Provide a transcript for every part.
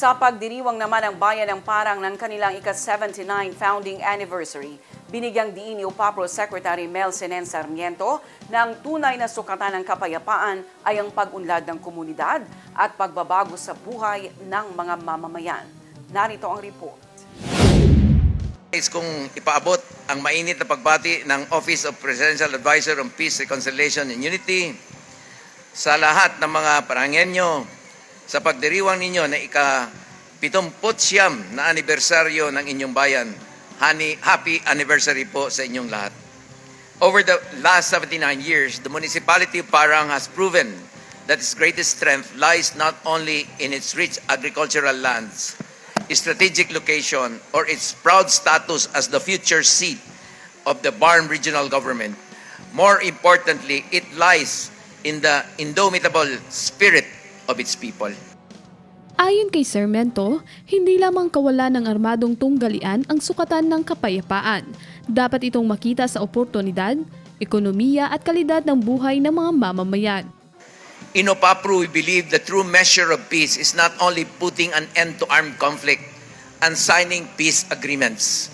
Sa pagdiriwang naman ng bayan ng Parang ng kanilang ika-79 founding anniversary, binigyang diin ni UPAPRO Secretary Mel Senen Sarmiento na ang tunay na sukatan ng kapayapaan ay ang pag-unlad ng komunidad at pagbabago sa buhay ng mga mamamayan. Narito ang report. Kung ipaabot ang mainit na pagbati ng Office of Presidential Advisor on Peace, Reconciliation and Unity sa lahat ng mga Parangenyo sa pagdiriwang ninyo na ika-79 na anibersaryo ng inyong bayan. Happy anniversary po sa inyong lahat. Over the last 79 years, the municipality of Parang has proven that its greatest strength lies not only in its rich agricultural lands, its strategic location, or its proud status as the future seat of the Barm Regional Government. More importantly, it lies in the indomitable spirit of its people. Ayon kay Sarmiento, hindi lamang kawalan ng armadong tunggalian ang sukatan ng kapayapaan. Dapat itong makita sa oportunidad, ekonomiya at kalidad ng buhay ng mga mamamayan. In UPAPRO, we believe the true measure of peace is not only putting an end to armed conflict and signing peace agreements.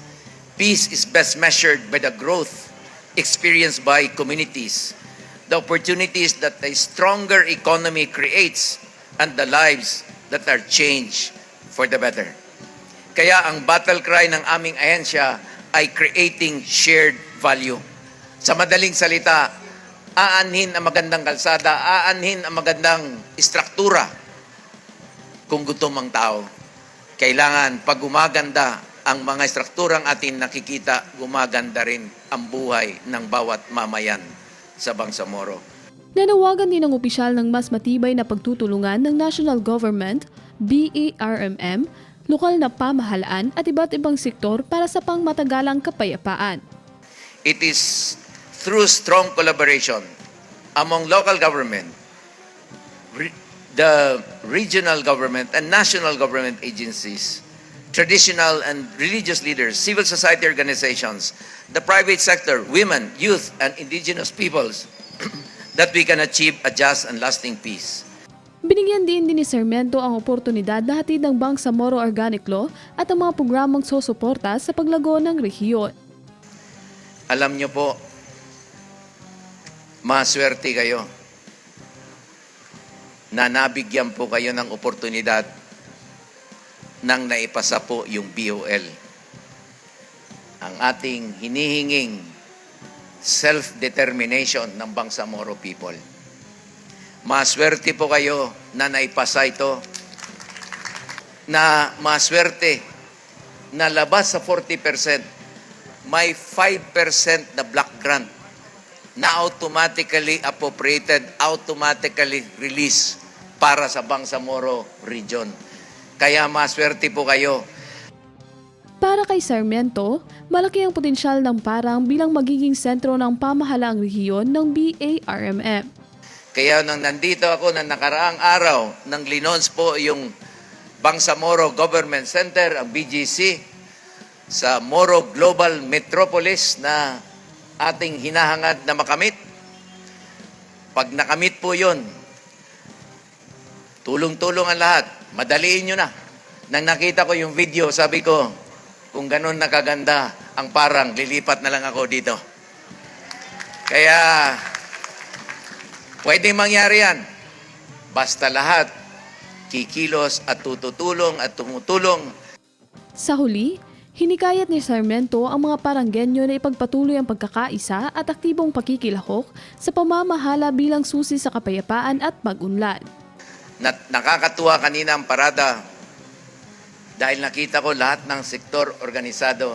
Peace is best measured by the growth experienced by communities, the opportunities that a stronger economy creates, and the lives that are changed for the better. Kaya ang battle cry ng aming ahensya ay creating shared value. Sa madaling salita, aanhin ang magandang kalsada, aanhin ang magandang istruktura. Kung gutom ang tao, kailangan pag gumaganda ang mga istrukturang atin nakikita, gumaganda rin ang buhay ng bawat mamayan sa Bangsamoro. Nanawagan din ng opisyal ng mas matibay na pagtutulungan ng national government, BARMM, lokal na pamahalaan at iba't ibang sektor para sa pangmatagalang kapayapaan. It is through strong collaboration among local government, the regional government and national government agencies, traditional and religious leaders, civil society organizations, the private sector, women, youth, and indigenous peoples that we can achieve a just and lasting peace. Binigyan din ni Sarmiento ang oportunidad na hatid ng Bangsamoro Organic Law at ang mga programang susuporta sa paglago ng rehiyon. Alam niyo po, maswerte kayo na nabigyan po kayo ng oportunidad nang naipasa po yung BOL. Ang ating hinihinging self-determination ng Bangsamoro people. Maswerte po kayo na naipasa ito, na maswerte na labas sa 40%, may 5% na block grant na automatically appropriated, automatically released para sa Bangsamoro region. Kaya maswerte po kayo. Para kay Sarmiento, malaki ang potensyal ng Parang bilang magiging sentro ng pamahalaang rehiyon ng BARMM. Kaya nang nandito ako na nakaraang araw, nang linons po yung Bangsamoro Government Center, ang BGC, sa Moro Global Metropolis na ating hinahangad na makamit. Pag nakamit po yun, tulong-tulong ang lahat. Madaliin nyo na. Nang nakita ko yung video, sabi ko, kung ganun nakaganda ang Parang, lilipat na lang ako dito. Kaya, pwedeng mangyari yan. Basta lahat, kikilos at tututulong at tumutulong. Sa huli, hinikayat ni Sarmiento ang mga Paranggenyo na ipagpatuloy ang pagkakaisa at aktibong pakikilahok sa pamamahala bilang susi sa kapayapaan at pag-unlad. Nakakatuwa kanina ang parada dahil nakita ko lahat ng sektor organisado.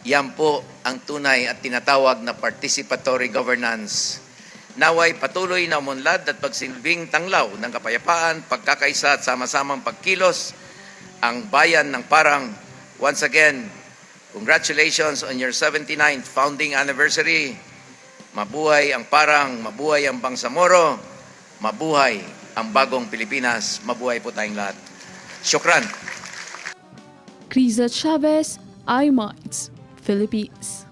Yan po ang tunay at tinatawag na participatory governance. Naway patuloy na umunlad at pagsilbing tanglaw ng kapayapaan, pagkakaisa at sama-samang pagkilos ang bayan ng Parang. Once again, congratulations on your 79th founding anniversary. Mabuhay ang Parang, mabuhay ang Bangsamoro, mabuhay ang bagong Pilipinas, mabuhay po tayong lahat. Syukran! Criza Chavez, iMinds, Philippines.